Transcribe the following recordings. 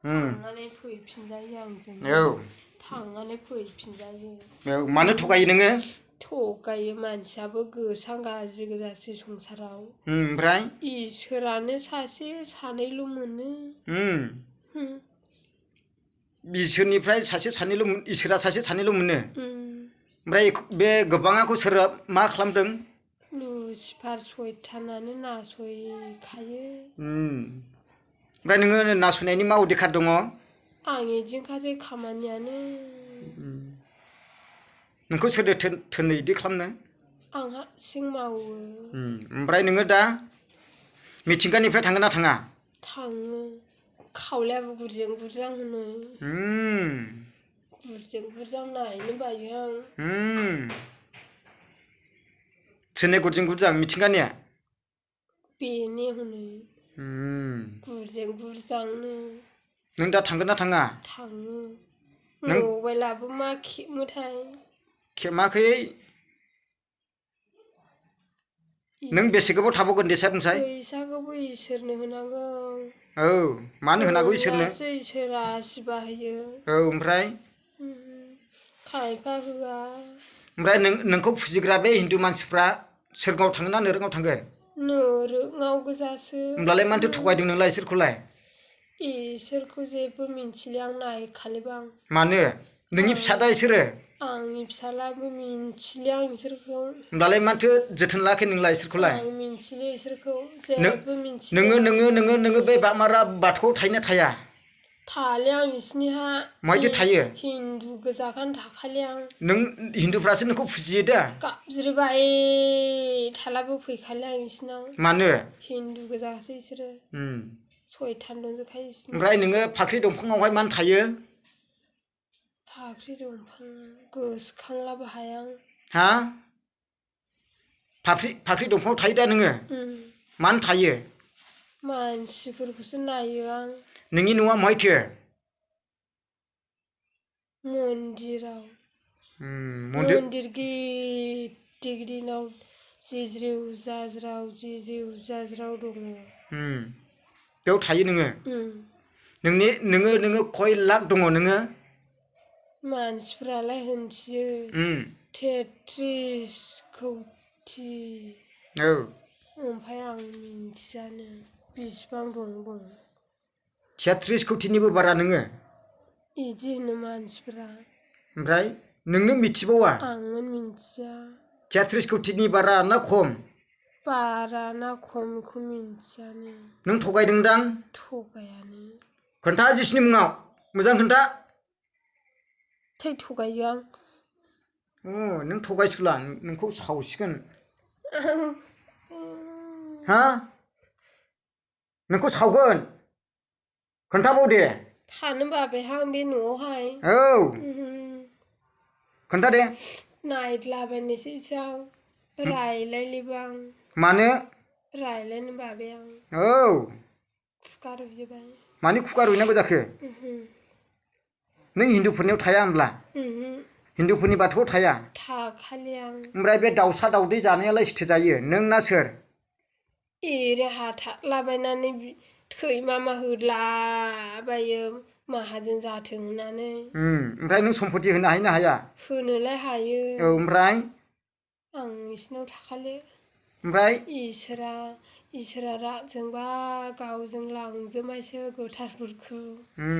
थांनानै फैफिनजायो आंजों थांनानै फैफिनजायो मानो थगायो नोङो थगायो मानसियाबो गोसां गाज्रि गोजासै संसाराव ओमफ्राय इसोरानो सासे सानैल' मोनो इसोरनिफ्राय सासे सानैल' इसोरा सासे सानैल' मोनो ओमफ्राय बे गोबाङाखौ सोर मा खालामदों लुसिफार सयतानानो नासयखायो ओमफ्राय नोङो नासयनायनि मा अधिकार दङ आं इदिनोखासै खामानियानो नोंखौ सोरदो थोनो इदि खालामनो आं हारसिं मावो ओमफ्राय नोङो दा मिथिंगानिफ्राय थाङो ना थाङा थाङो खावलायाबो गुरजें गुरजां होनो गुरजें गुरजां नायनो बायो आं सोरनि गुरजें गुरजां मिथिंगानिया बेनो हनै गुरजें गुरजांनो नों दा थांगोन ना थाङा थाङो मबाइलाबो मा खेबनोथाय खेबमाखै नों बेसे गोबाव थाबावगोन दे बुंसाय फैसाखौबो इसोरनो होनांगौ औ मानो होनांगौ इसोरनो इसोरा आसिबा होयो औ ओमफ्राय खायफा होआ ओमफ्राय नोंखौ फुजिग्रा बे हिन्दु मानसिफ्रा सोरगोआव थांगोन ना नोरोङाव थांगोन नोरोङाव गोजासो होमब्लालाय मानोथो थगायदों नोंलाय इसोरखौलाय इसोरखौ जेबो मिन्थिले आं नायखालिबो आं मानो नोंनि फिसा दा इसोरो आंनि फिसालाबो मिन्थिले आं इसोरखौ होमब्लालाय माथो जोथोन लायाखै नोंलाय इसोरखौलाय आं मिन्थिले इसोरखौ जेबो मिन्थिले नोङो बे बामारा बाथौआव थायोना थाया थाले आं इसिनिहा माहायथो थायो हिन्दु गोजाखानो थाखाले आं नों हिन्दुफ्रासो नोंखौ फुजियो दा गाबज्रिबाय थालाबो फैखाले आं इसिनाव मानो हिन्दु गोजासो इसोरो सयतान दंजोबखायो इसिनाव ओमफ्राय नोङो फाख्रि दंफाङावहाय मानो थायो फाख्रि दंफां गोसोखांलाबो हाया आं हा फाख्रि दंफाङाव थायो दा नोङो मानो थायो मानसिफोरखौसो नायो आं नोंनि न'आ महायथो मन्दिराव मन्दिर गिदिर गिदिराव जिज्रिउ जाज्राव दङ बेयाव थायो नोङो खय लाख दङ नोङो मानसिफ्रालाय होनथियो 33 कौटि औ ओमफ्राय आं मिन्थियानो बिसिबां दं 33 कौटिनिबो बारा नोङो इदि होनो मानसिफ्रा ओमफ्राय नोंनो मिथिबावा आङो मिन्थिया 33 कौटिनि बारा ना खम बारा ना खमखौ मिन्थियानो नों थगायदोंदां थगायानो खोन्था जिसुनि मुङाव मोजां खोन्था थै थगायो आं नों थगायसुला नोंखौ सावसिगोन हा नोंखौ सावगोन खोन्थाबाव दे थानो बाबायहां बे न'आवहाय औ खोन्था दे नायद्लाबायनोसैसो आं रायलायलिबो आं मानो रायलायनो बाबाय आं औ खुगा रुहोबाय मानो खुगा रुइनांगौ जाखो नों हिन्दुफोरनियाव थाया होमब्ला हिन्दुफोरनि बाथौआव थाया थाखालि आं ओमफ्राय बे दाउसा दाउदै जानायालाय सोर जायो नों ना सोर एरे हाथारलाबायनानै थै मामा होदलाबायो माहाजोन जाथों होननानै ओमफ्राय नों सम्पति होनो हायो ना हाया होनोलाय हायो औ ओमफ्राय आं इसिनाव थाखाले ओमफ्राय इसोरा रागजोंबा गावजों लांजोबबायसो गोथारफोरखौ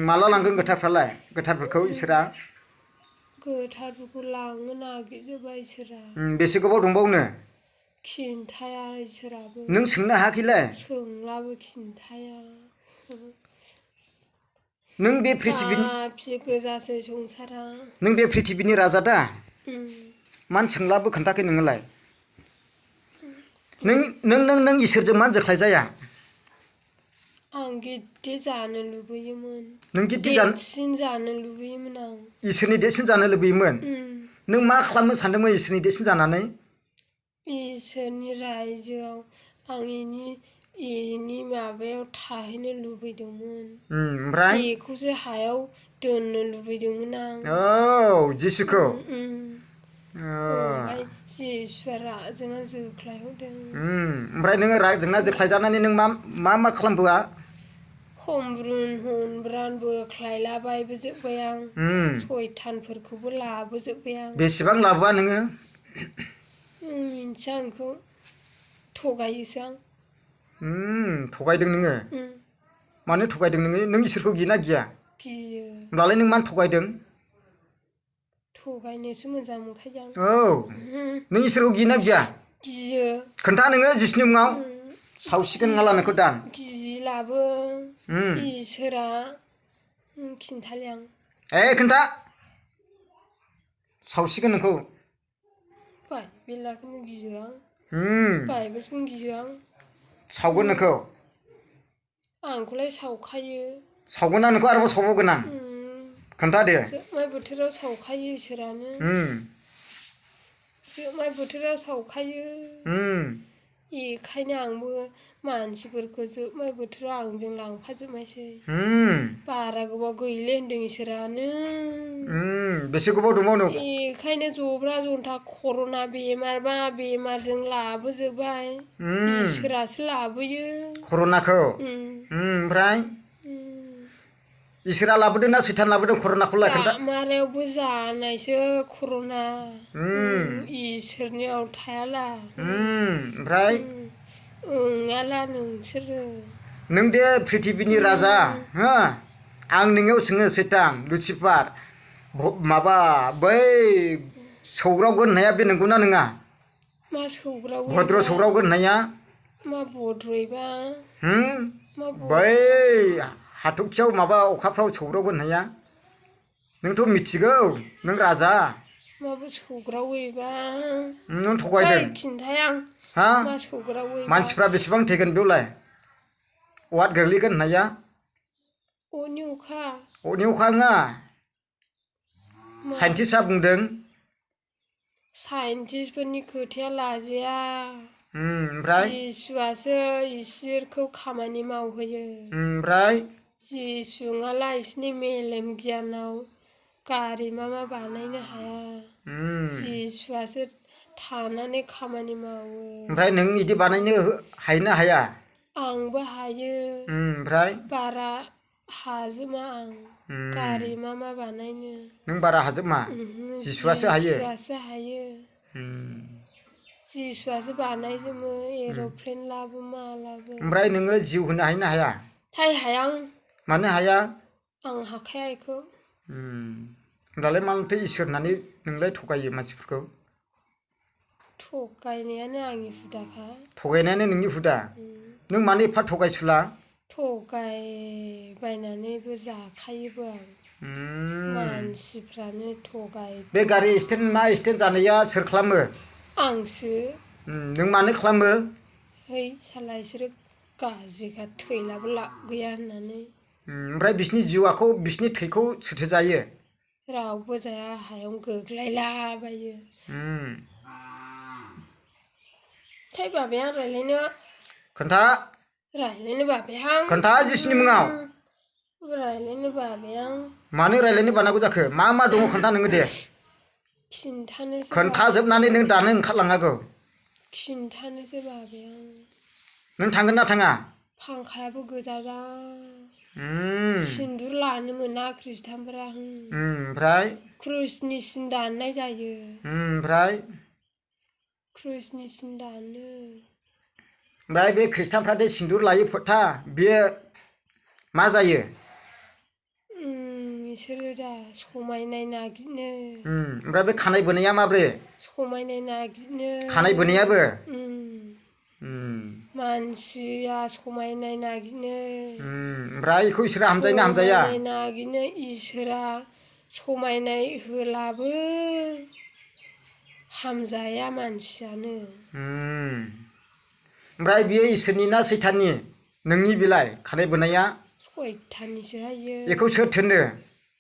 माला लांगोन गोथारफोरखौ इसोरा गोथारफोरखौ लांनो नागिरजोब्बाय इसोरा बेसे गोबाव दंबावनो खिन्थाया इसोराबो नों सोंनो हायाखैलाय सोंलाबो खिन्थाया नों बे प्रिथिबिनि गोजासै संसारा नों बे प्रिथिबिनि राजा दा मानो सोंलाबो खोन्थाखै नोङोलाय नों इसोरजों मानो जोख्लाय जाया आं गिदिर जानो लुबैयोमोन नों गिदिर देरसिन जानो लुबैयोमोन आं इसोरनि देरसिन जानो लुबैयोमोन नों मा खालामनो सानदोंमोन इसोरनि देरसिन जानानै इसोरनि रायजोआव आं इनि माबायाव थाहैनो लुबैदोंमोन ओमफ्राय बेखौसो हायाव दोननो लुबैदोंमोन आं औ जिसुखौ ओमफ्राय जिसुआ रागजों जोख्लायहरदों ओमफ्राय नोङो रागजोंना जोख्लायजानानै नों मा खालामबोआ हमब्रुन हमब्रान बोख्लायलाबायबोजोब्बाय आं सयथानफोरखौबो लाबोजोब्बाय आं बेसेबां लाबोआ नोङो मिन्थिया आंखौ थगायोसो आं थगायदों नोङो मानो थगायदों नोङो नों इसोरखौ गियोना गिया गियो होमब्लालाय नों मानो थगायदों थगायनोसो मोजां मोनखायो आं औ नों इसोरखौ गियोना गिया गियो खोन्था नोङो जिसुनि मुङाव सावसिगोन नङाला नोंखौ दान गिलाबो इसोरा खिन्थाले आं खोन्था सावसिगोन नोंखौ बाइबेलखौनो गियो आं बाइबेलखौनो गियो आं सावगोन नोंखौ आंखौलाय सावखायो सावगोन आं नोंखौ आरोबाव सावबावगोन आं खोन्था दे जोबनाय बोथोराव सावखायो इसोरानो जोबनाय बोथोराव सावखायो बेखायनो आंबो मानसिफोरखौ जोबनाय बोथोराव आंजों लांफाजोबनायसै बारा गोबाव गैले होन्दों इसोरानो बेसे गोबाव दंबावो बेखायनो जब्रा जन्था कर'ना बेमार मा बेमारजों लाबोजोब्बाय इसोरासो लाबोयो कर'नाखौ ओमफ्राय इसोरा लाबोदों ना सैतान लाबोदों कर'नाखौलाय खोन्था मारायावबो जानायसो कर'ना इसोरनियाव थायाला ओमफ्राय ओङाला नोंसोरो नों दे प्रिथिबिनि राजा हो आं नोंनियाव सोङो सैतान लुसिफार माबा बै सौग्रावगोन होननाया बे नंगौना नङा मा सौग्रावो भद्र सौग्रावगोन होननाया मा भद्रयबा बै हाथरखियाव माबा अखाफ्राव सौग्रावगोन होननाया नोंथ' मिथिगौ नों राजा माबा सौग्रावोबा नों थगायदों खिन्थाया आं मा सौग्रावो मानसिफ्रा बेसेबां थैगोन बेयावलाय अवाद गोग्लैगोन होननाया अरनि अखा नङा साइन्टिस्टआ बुंदों साइन्टिस्टफोरनि खोथाया लाजाया ओमफ्राय जिसुआसो इसोरखौ खामानि मावहोयो ओमफ्राय जिसुआलाय इसोरनि मेलेम गियानाव गारि मा बानायनो हाया जिसुआसो थानानै खामानि मावो ओमफ्राय नों बिदि बानायनो हायोना हाया आंबो हायो ओमफ्राय बारा हाजोमा आं गारि मा बानायनो नों बारा हाजोमा जिसुआसो हायो जिसुआसो बानायजोबो एर'प्लेन लाबो मा लाबो ओमफ्राय नोङो जिउ होनो हायोना हाया हाया आं मानो हाया आं हाखाया बेखौ होमब्लालाय मानोथो इसोर होननानै नोंलाय थगायो मानसिफोरखौ थगायनायानो आंनि हुदाखा थगायनायानो नोंनि हुदा नों मानो एफा थगायसुला थगायबायनानैबो जाखायोबो आं मानसिफ्रानो बे गारि एक्सिडेन्ट मा एक्सिडेन्ट जानाया सोर खालामो आंसो नों मानो खालामो है साला इसोरो गाज्रिखा थैलाबो लाब गैया होननानै ओमफ्राय बिसिनि जिउआखौ बिसिनि थैखौ सोरथो जायो रावबो जाया हायाव गोग्लैलाबायो थाय बाबाया रायलायनो खोन्था रायलायनो बाबाया खोन्था जिसुनि मुङाव रायलायनो बाबाया मानो रायलायनो बानांगौ जाखो मा मा दङ खोन्था नोङो दे खिन्थानोसो खोन्थाजोबनानै नों दानो ओंखारलांनांगौ खिन्थानोसो बाबाया नों थांगोन ना थाङा फांखायाबो गोजाजा सिन्दुर लानो मोना खृष्टानफोरा ओमफ्राय क्रुसनि सिन दाननाय जायो ओमफ्राय क्रुसनि सिन दानो ओमफ्राय बे खृष्टानफ्रा दे सिन्दुर लायो फोथा बेयो मा जायो बिसोरो दा समायनाय नागिरनो ओमफ्राय बे खानाय बोनाया माब्रै समायनाय नागिरनो खानाय बोनायाबो मानसिया समायनाय नागिरनो ओमफ्राय बेखौ इसोरा हामजायोना हामजाया समायनाय नागिरनो इसोरा समायनाय होलाबो हामजाया मानसियानो ओमफ्राय बियो इसोरनि ना सैताननि नोंनि बेलाय खानाय बोनाया सयताननिसो हायो बेखौ सोर थोनो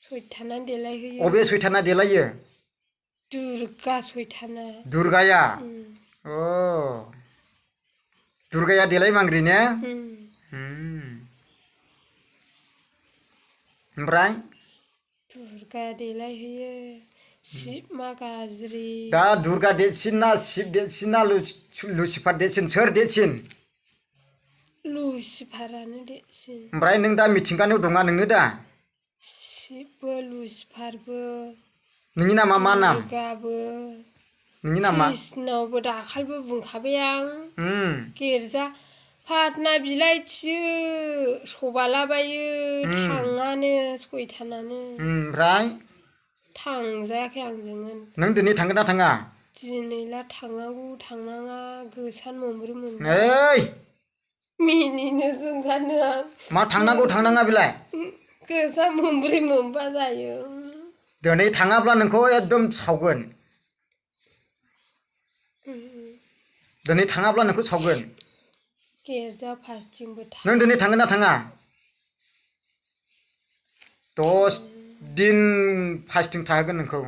सयताना देलायहोयो अबे सैताना देलायो दुर्गा सयताना दुर्गाया दुर्गाया देलायमांग्रि ने ओमफ्राय दुर्गाया देलायहोयो शिब मा गाज्रि दा दुर्गा देरसिन ना शिब देरसिन ना लुसिफार देरसिन सोर देरसिन लुसिफारानो देरसिन ओमफ्राय नों दा मिथिंगानियाव दङा नोङो दा शिबबो लुसिफारबो नोंनि नामा मा नाम दुर्गाबो नोंनि नामा कृष्णबो दाखालिबो बुंखाबाय आं गिर्जा फाथना बिलाइ थियो सबालाबायो थाङानो सयथानानो ओमफ्राय थांजायाखै आंजों नों दिनै थांगोन ना थाङा दिनैला थांनांगौ थांनाङा गोसान मोनब्रै मोनबा ओइ मिनिनो ओंखारनो आं मा थांनांगौ थांनाङा बेलाय गोसान मोनब्रै मोनबा जायो दिनै थाङाब्ला नोंखौ एकदम सावगोन दिनै थाङाब्ला नोंखौ सावगोन गिर्जा फास्टिंबो नों दिनै थांगोन ना थाङा 10 दिन फास्टिं थाहोगोन नोंखौ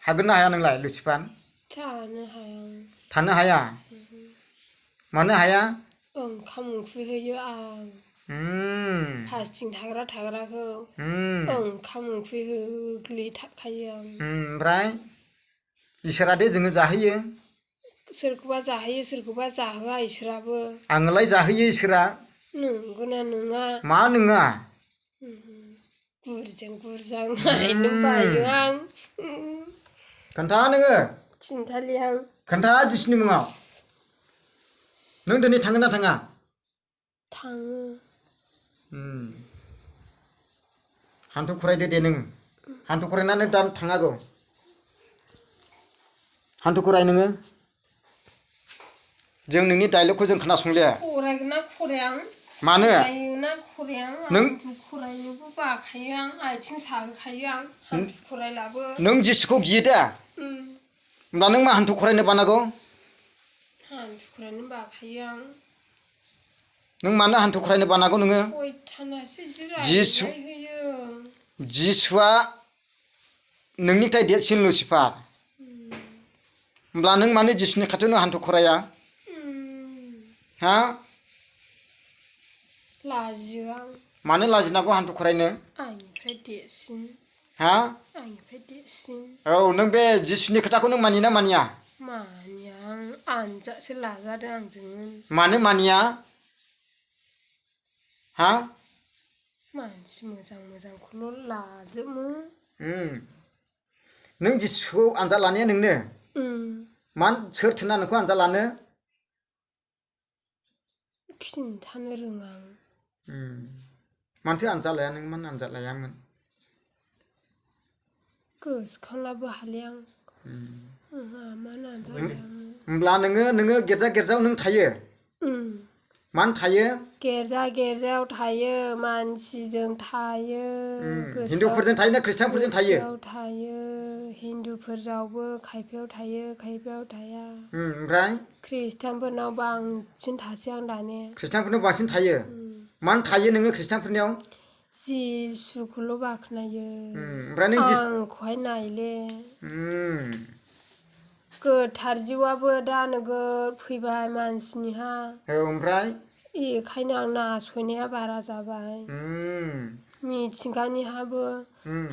हागोन ना हाया नोंलाय लुसिफार थानो हाया मानो हाया ओंखाम ओंख्रि होयो आं फास्टिं थाग्राखौ ओंखाम ओंख्रि होग्लिथाबखायो आं ओमफ्राय इसोरा दे जोङो जाहोयो सोरखौबा जाहोयो सोरखौबा जाहोआ इसोराबो आंलाय जाहोयो इसोरा नंगौना नङा मा नङा गुरजों गुरजां नायनो बायो आं खोन्था नोङो खिन्थालि आं खोन्था जिसुनि मुङाव नों दिनै थाङो ना थाङा थाङो हान्थु खरायदो दे नोङो हान्थु खरायनानै दा थाङागौ हान्थु खराय नोङो जों नोंनि डायलगखौ जों खोनासंलिया खरायगोन ना खराया आं मानो खरायोना खराया आं हान्थु खरायनोबो बाखायो आं आथिं साहोखायो आं हान्थु खरायलाबो नों जिसुखौ गियो दा होमब्ला नों मा हान्थु खरायनो बानांगौ हान्थु खरायनो बाखायो आं नों मानो हान्थु खरायनो बानांगौ नोङो सयथानासो बिदि रायलाय होयो जिसुआ नोंनिफ्राय देरसिन लुसिफार होमब्ला नों मानो जिसुनि खाथियाव नों हान्थु खराया हा लाजियो आं मानो लाजिनांगौ हान्थु खरायनो आंनिफ्राय देरसिन हा आंनिफ्राय देरसिन औ नों बे जिसुनि खोथाखौ नों मानिना मानिया मानिया आं आनजादसो लाजादों आंजों मानो मानिया हा मानसि मोजां मोजांखौल' लाजोबो नों जिसुखौ आनजाद लानाया नोंनो सोर थिनना नोंखौ आनजाद लानो खिन्थानो रोङा आं मानोथो आनजाद लाया नों मानो आनजाद लायामोन गोसोखांलाबो हालिया आं मानो आनजाद लायामोन होमब्ला नोङो गिर्जायाव नों थायो मानो थायो गिर्जायाव थायो मानसिजों थायो हिन्दुफोरजों थायो ना ख्रिस्टानफोरजों थायो गोसोआव थायो हिन्दुफोरावबो खायफायाव थायो खायफायाव थाया ओमफ्राय ख्रिस्टानफोरनाव बांसिन थासै आं दानिया ख्रिस्टानफोरनाव बांसिन थायो मानो थायो नोङो ख्रिस्टानफोरनियाव जिसुखौल' बाख्नायो ओमफ्राय नों आंखौहाय नायले गोथार जिउआबो दा नोगोद फैबाय मानसिनिहा ओमफ्राय बेखायनो आं नासयनाया बारा जाबाय मिथिंगानिहाबो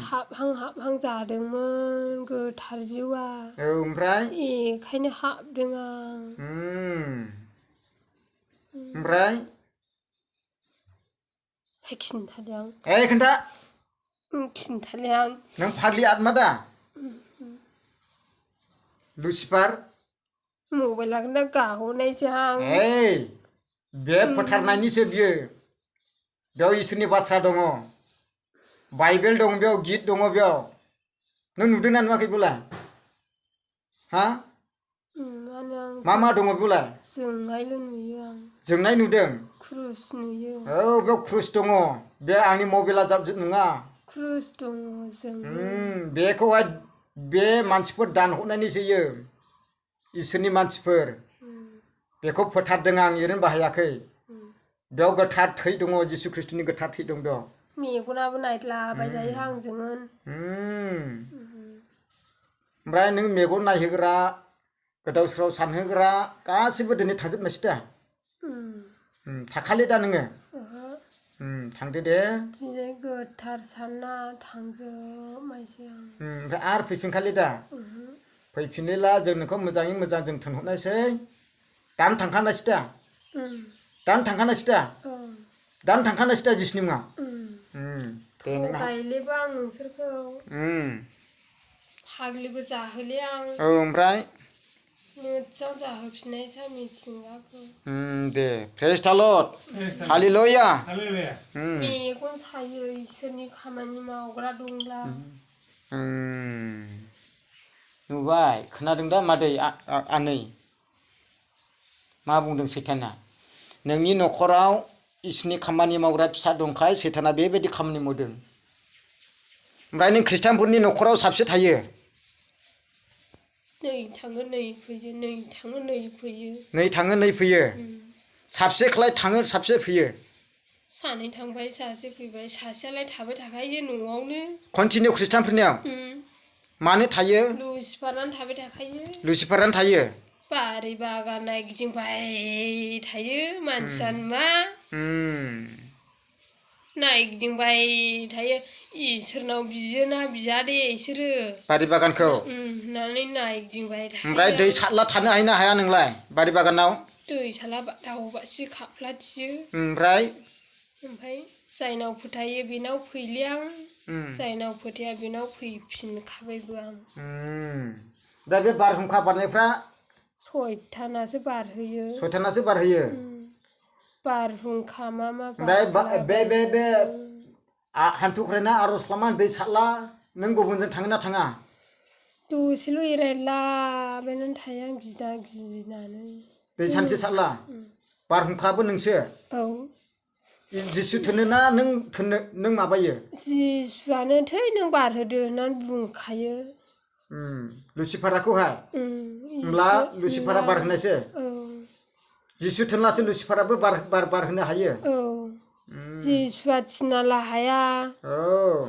हाबहां जादोंमोन गोथार जिउआ ओमफ्राय बेखायनो हाबदों आं ओमफ्राय खिन्थादों आं खोन्था खिन्थाले आं नों फाग्लि आत्मा दा लुसिफार मबाइलाखौनो गाहरनायसो आं बे फोथारनायनिसो बियो बेयाव इसोरनि बाथ्रा दङ बाइबेल दं बेयाव गित दङ बेयाव नों नुदोंना नुवाखै बेलाय हा मा दङ बेलाय जोंनायल' नुयो आं जोंनाय नुदों क्रुस नुयो बेयाव क्रुस दङ बे आंनि मबाइला जाबजोब नङा क्रुस दङ जोङो बेखौहाय बे मानसिफोर दानहरनायनिसो इसोरनि मानसिफोर बेखौ फोथारदों आं ओरैनो बाहायाखै बेयाव गोथार थै दङ जिसु ख्रिस्ट'नि गोथार थै दं बेयाव मेगनाबो नायद्लाबायजायो आंजों ओमफ्राय नों मेगन नायहोग्रा गोदाव सोराव सानहोग्रा गासिबो दिनै थांजोबनोसै दा थाखालि दा नोङो थांदो दे दिनै गोथार सानना थांजोबनायसै आं ओमफ्राय आरो फैफिनखालि दा फैफिनोला जों नोंखौ मोजाङै मोजां जों थोनहरनायसै दानो थांखानायसै दा दान थांखानायसो दा ओं दान थांखानायसो दा जिसुनि मुङा दे नोंहा गायलेबो आं नोंसोरखौ फाग्लिबो जाहोले आं औ ओमफ्राय मोजां जाहोफिननायसै मिथिंगाखौ दे प्रेज द लर्ड हालेलुया मेगन सायो इसोरनि खामानि मावग्रा दंब्ला नुबाय खोनादों दा मादै आनै मा बुंदों सैताना नोंनि न'खराव इसोरनि खामानि मावग्रा फिसा दंखाय सैताना बेबायदि खामानि मावदों ओमफ्राय नों खृष्टानफोरनि न'खराव साबसे थायो नै थाङो नै फैयो नै थाङो नै फैयो नै थाङो नै फैयो साबसेखौलाय थाङो साबसे फैयो सानै थांबाय सासे फैबाय सासेयालाय थाबाय थाखायो न'आवनो कन्टिनिउ खृष्टानफोरनियाव मानो थायो लुसिफारानो थाबाय थाखायो लुसिफारानो थायो बारि बागान नायगिदिंबाय थायो मानसिया नुवा नायगिदिंबाय थायो इसोरनाव बियोना बिया दे इसोरो बारि बागानखौ होननानै नायगिदिंबाय थायो ओमफ्राय दै सारला थानो हायो ना हाया नोंलाय बारि बागानाव दै सारला दावबासि खाफ्लाथियो ओमफ्राय जायनाव फोथायो बेनाव फैले आं जायनाव फोथाया बेनाव फैफिनखाबायबो आं दा बे बारहुंखा बारनायफ्रा सयतानासो बारहोयो बारहुंखा मा ओमफ्राय बे हान्थु खरायना आर'ज खालामना दै सारला नों गुबुनजों थाङो ना थाङा दसेल' एरायलाबायनानै थायो आं गिनानै दै सानसे सारला बारहुंखाबो नोंसो औ जिसु थोनो ना नों माबायो जिसुआनो थै नों बारहोदो होननानै बुंखायो लुसिफाराखौहाय होमब्ला लुसिफारा बारहोनायसो जिसु थोनलासो लुसिफाराबो बारहोनो हायो जिसुआ थिनाला हाया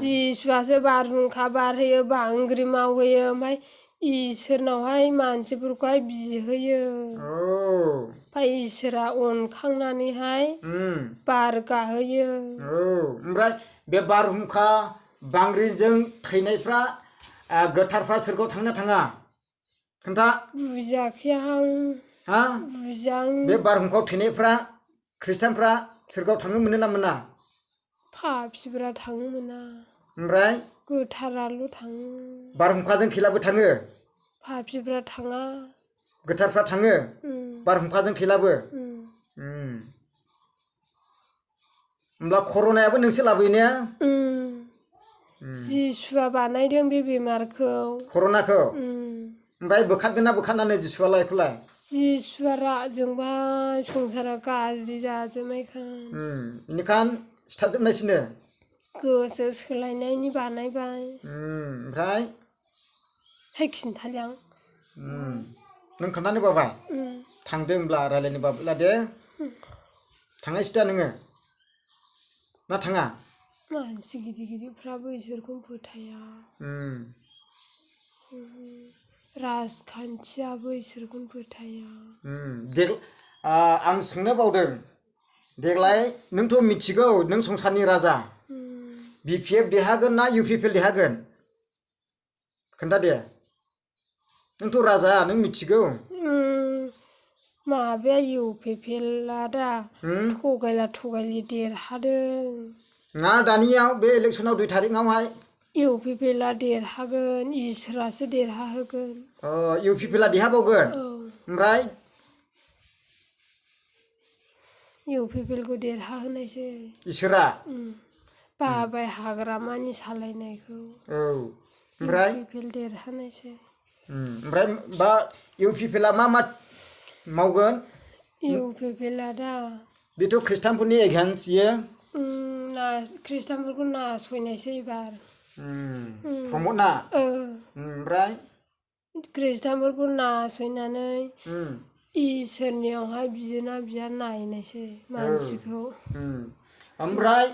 जिसुआसो बारहुंखा बारहोयो बांग्रि मावहोयो ओमफ्राय इसोरनावहाय मानसिफोरखौहाय बिहोयो ओमफ्राय इसोरा अनखांनानैहाय बार गाहोयो ओमफ्राय बे बारहुंखा बांग्रिजों थैनायफ्रा गोथारफ्रा सोरगोआव थांना थाङा खोन्था बुजियाखै आं बुजियां बे बारहुंखायाव थैनायफ्रा खृष्टानफ्रा सोरगोआव थांनो मोनो ना मोना पापिफ्रा थांनो मोना ओमफ्राय गोथाराल' थाङो बारहुंखाजों थैलाबो थाङो पापिफ्रा थाङा गोथारफ्रा थाङो बारहुंखाजों थैलाबो होमब्ला कर'नायाबो नोंसो लाबोयो ने जिसुआ बानायदों बे बेमारखौ कर'नाखौ ओमफ्राय बोखारगोन ना बोखारनानै जिसुआलाय बेखौलाय जिसुआ राजोंबाय संसारा गाज्रि जाजोबनायखाय बेनिखायनो सिथारजोबनायसैनो गोसो सोलायनायनि बानायबाय ओमफ्राय खिन्थाले आं नों खोन्थानो बाबाय थांदों होनब्ला रायज्लायनो बाबला दे थांनायसै दा नोङो ना थाङा मानसि गिदिर गिदिरफ्राबो इसोरखौनो फोथाया राजखान्थियाबो इसोरखौनो फोथाया आं सोंनो बावदों देग्लाय नोंथ' मिथिगौ नों संसारनि राजा BPF देरहागोन ना UPPL देरहागोन खोन्था दे नोंथ' राजा नों मिथिगौ माबाया UPPLआ दा थगायलि देरहादों ना दानियाव बे इलेक्सनाव 2 थारिखआवहाय UPPLआ देरहागोन इसोरासो देरहाहोगोन UPPLआ देरहाबावगोन ओमफ्राय UPPLखौ देरहाहोनायसै इसोरा बाबाय हाग्रामानि सालायनायखौ ओमफ्राय UPPL देरहानायसै ओमफ्राय बा UPPLआ मा मावगोन UPPLआ दा बेथ' खृष्टानफोरनि एगेन्स्ट इयो खृष्टानफोरखौ नासयनायसै एबार प्रमद ना ओमफ्राय खृष्टानफोरखौ नासयनानै इसोरनियावहाय बियोना बिया नायनायसै मानसिखौ ओमफ्राय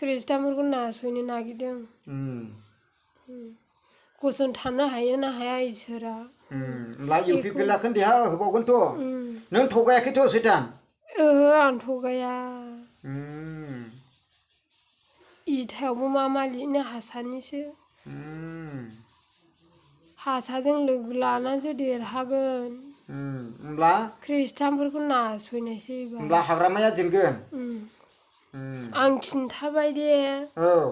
खृष्टानफोरखौ नासयनो नागिरदों गसं थानो हायो ना हाया इसोरा होमब्ला UPPLआ देरहा होबावगोनथ' नों थगायाखैथ' सैतान ओहो आं थगाया इथायावबो मा लिरनो हासानिसो हासाजों लोगो लानानैसो देरहागोन होमब्ला खृष्टानफोरखौ नासयनायसै बा होमब्ला हाग्रामाया जेनगोन आं खिन्थाबाय दे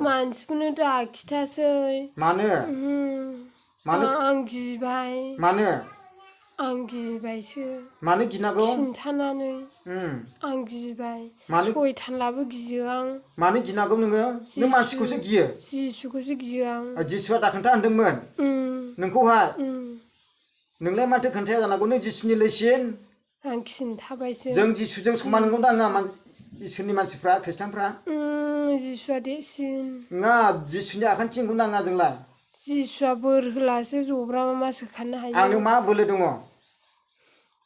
मानसिफोरनो दाखिथासै मानो मानो आं गिबाय मानो आं गिबायसो मानो गिनांगौ खिन्थानानै आं गिबाय मानो सयतानलाबो गियो आं मानो गिनांगौ नोङो नों मानसिखौसो गियो जिसुखौसो गियो आं जिसुआ दा खोन्था होनदोंमोन नोंखौहाय नोंलाय माथो खोन्थाया जानांगौ नों जिसुनि लैसिन आं खिन्थाबायसो जों जिसुजों समान नंगौ दाङा इसोरनि मानसिफ्रा खृष्टानफ्रा जिसुआ देरसिन नङा जिसुनि आखान्थि नंगौ नाङा जोंलाय जिसुआ बोर होलासो जब्रा मा सोखानो हायो आंनो मा बोलो दङ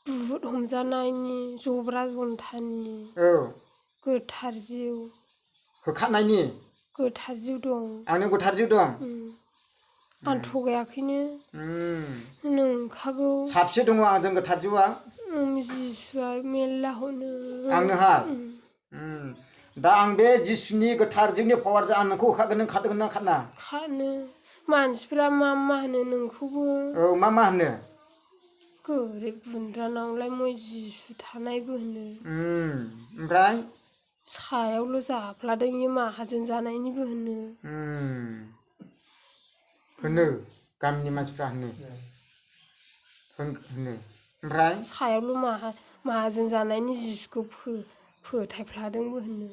बुहुत हमजानायनि जब्रा जन्थानि गोथार जिउ होखानायनि गोथार जिउ दं आंनो गोथार जिउ दं आं थगायाखैनो नंखागौ साबसे दङ आंजों गोथार जिउआ जिसुआ मेल्ला हनो आंनोहाय दा आं बे जिसुनि गोथार जिउनि पावारजों आं नोंखौ होखागोन नों खादों ना खाना खानो मानसिफ्रा मा होनो नोंखौबो मा होनो गोरिब गुन्द्रानावलाय मै जिसु थानायबो होनो ओमफ्राय सायावल' जाफ्लादों इयो माहाजोन जानायनिबो होनो गामिनि मानसिफ्रा होनो ओमफ्राय सायावल' माहाजोन जानायनि जिसुखौ फोथायफ्लादोंबो होनो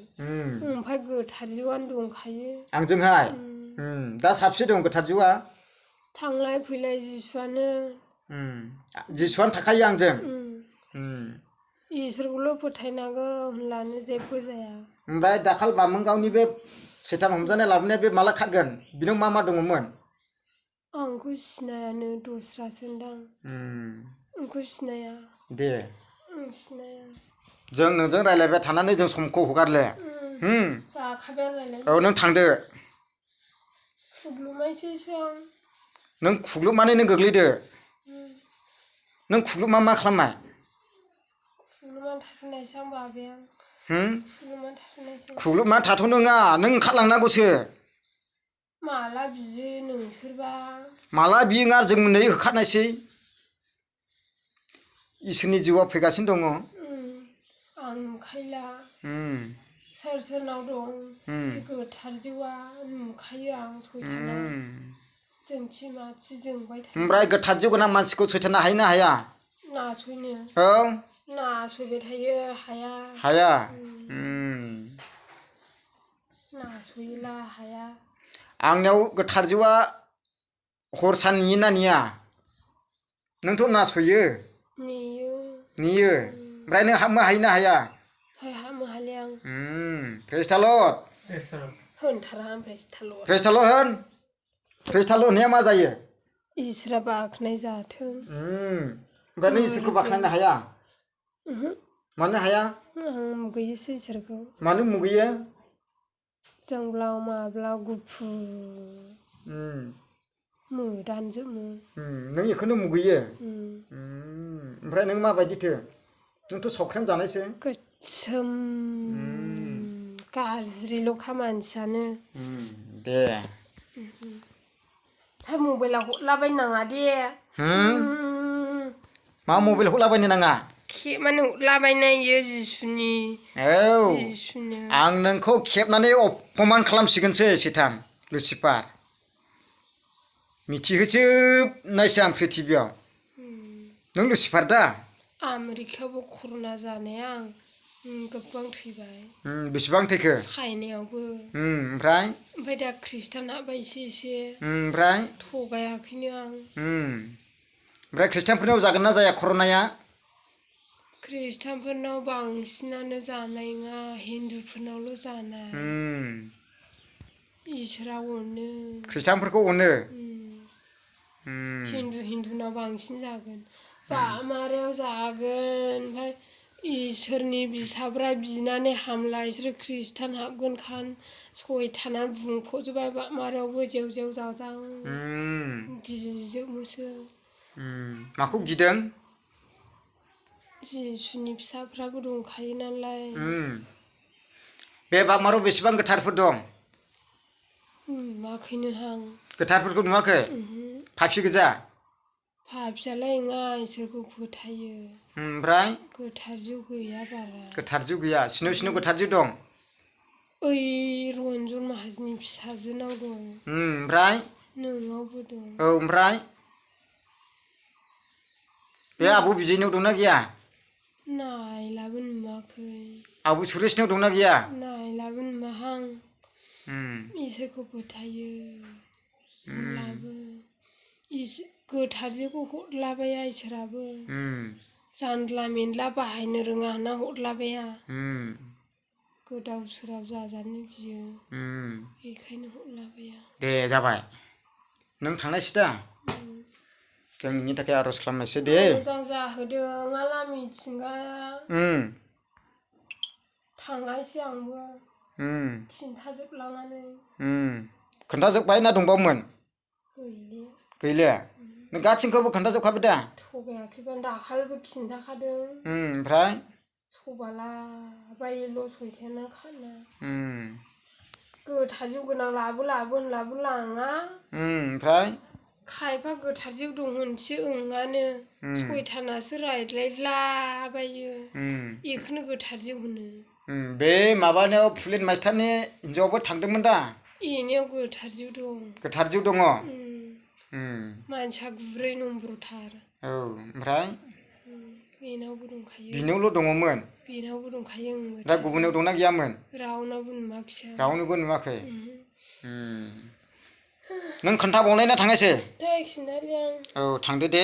ओमफ्राय गोथार जिउआनो दंखायो आंजोंहाय दा साबसे दं गोथार जिउआ थांलाय फैलाय जिसुआनो थाखायो आंजों इसोरखौल' फोथायनांगौ होनब्लानो जेबो जाया ओमफ्राय दाखाल बामोनगावनि बे सैतान हमजानाय लाबोनाया बे माला खारगोन बिनाव मा दङमोन आंखौ सिनायानो दस्रासो होनदां आंखौ सिनाया दे आं सिनाया जों नोंजों रायज्लायबाय थानानै जों समखौ हगारले औ नों थांदो खुग्लुबनायसैसो आं नों खुग्लुबनानै नों गोग्लैदो नों खुग्लुबमा मा खालामनाय खुग्लुबनानै थाथ'नायसो आं बाबाया खुग्लुबना थाथ' नङा नों ओंखारलांनांगौसो माला बियो नोंसोरबा माला बियो नङा जों नै होखारनायसै इसोरनि जिउआ फैगासिनो दङ आं नुखायला सोरनाव दं गोथार जिउआ नुखायो आं सयताना जोंथि माथि जोंबाय थायो ओमफ्राय गोथार जिउ गोनां मानसिखौ सैताना हायो ना हाया नासयनो औ नासयबाय थायो हाया नासयला हाया आंनियाव गोथार जिउआ हर सान नेयो ना नेया नोंथ' नासयो नेयो ओमफ्राय नों हाबनो हायो ना हाया हाबनो हाले आं प्रेज द लर्ड होनथारा आं प्रेज द लर्ड प्रेज द लर्ड होन प्रेज द लर्ड होननाया मा जायो इसोरा बाख्नाय जाथों ओमफ्राय नों इसोरखौ बाख्नायनो हाया मानो हाया आं मुगैयोसो इसोरखौ मानो मुगैयो जोंब्लाव माब्लाव गुफुर मोदानजोबो नों बेखौनो मुगैयो ओमफ्राय नों माबायदिथो नोंथ' सावख्रेम जानायसो गोसोम गाज्रिल'खा मानसियानो दे मबाइलाव हरलाबायनाङा दे मा मबाइल हरलाबायनो नाङा खेबनानै हरलाबायनायो जिसुनि जिसुनो आं नोंखौ खेबनानै अपमान खालामसिगोनसै सैतान लुसिफार मिथिहोजोबनायसै आं प्रिथिबियाव नों लुसिफार दा आमेरिकायावबो कर'ना जानाया आं गोबां थैबाय बेसेबां थैखो चाइनायावबो ओमफ्राय दा खृष्टान हाबबाय एसे ओमफ्राय थगायाखैनो आं ओमफ्राय खृष्टानफोरनाव जागोन ना जाया कर'नाया खृष्टानफोरनाव बांसिनानो जानाय नङा हिन्दुफोरनावल' जानाय इसोरा अनो खृष्टानफोरखौ अनो हिन्दुनाव बांसिन जागोन बामारायाव जागोन ओमफ्राय इसोरनि फिसाफ्रा बिनानै हामला इसोर खृष्टान हाबगोन खान सयताना बुंफबजोब्बाय बामारायावबो जेव जेव जाजां गिजोबोसो माखौ गिदों जिसुनि फिसाफ्राबो दंखायो नालाय बे बामाराव बेसेबां गोथारफोर दं नुवाखैनो आं गोथारफोरखौ नुवाखै फाफि गोजा फिसालाय नङा इसोरखौ फोथायो ओमफ्राय गोथार जिउ गैया बारा गोथार जिउ गैया सिनाव गोथार जिउ दं ओइ रन्जन माहाजोननि फिसाजोनाव दं ओमफ्राय नोंनावबो दं औ ओमफ्राय बे आब' बिजयनाव दंना गैया नायलाबो नुवाखै आब' सुरेशनाव दंना गैया नायलाबो नुवाहां इसोरखौ फोथायो होमब्लाबो गोथार जिउखौ हरलाबाया इसोराबो जानला मेनला बाहायनो रोङा होनना हरलाबाया गोदाव सोराव जाजानो गियो बेखायनो हरलाबाया दे जाबाय नों थांनायसै दा जों नोंनि थाखाय आर'ज खालामनोसै दे मोजां जाहोदों आला मिथिंगाया थांनायसै आंबो खिन्थाजोबलांनानै खोन्थाजोब्बाय ना दंबावोमोन गैले नों गासिनखौबो खोन्थाजोबखाबाय दा थगायाखैबा दाखालिबो खिन्थाखादों ओमफ्राय सबाला बायोल' सयथाना खाना गोथार जिउ गोनां लाबो होनलाबो लाङा ओमफ्राय खायफा गोथार जिउ दं होनसै ओंआनो सयथानासो रायज्लायलाबायो बेखौनो गोथार जिउ होनो बे माबानायाव फुलेन मास्टारनि हिन्जावआबो थांदोंमोन दा बेनियाव गोथार जिउ दं गोथार जिउ दङ मानसिया 9 नम्बरथार औ ओमफ्राय बेनावबो दंखायो बिनावल' दङमोन बेनावबो दंखायो दा गुबुनाव दंना गैयामोन रावनावबो नुवाखिसै रावनोबो नुवाखै नों खोन्थाबावनाय ना थांनायसै दे खिन्थालै आं औ थांदो दे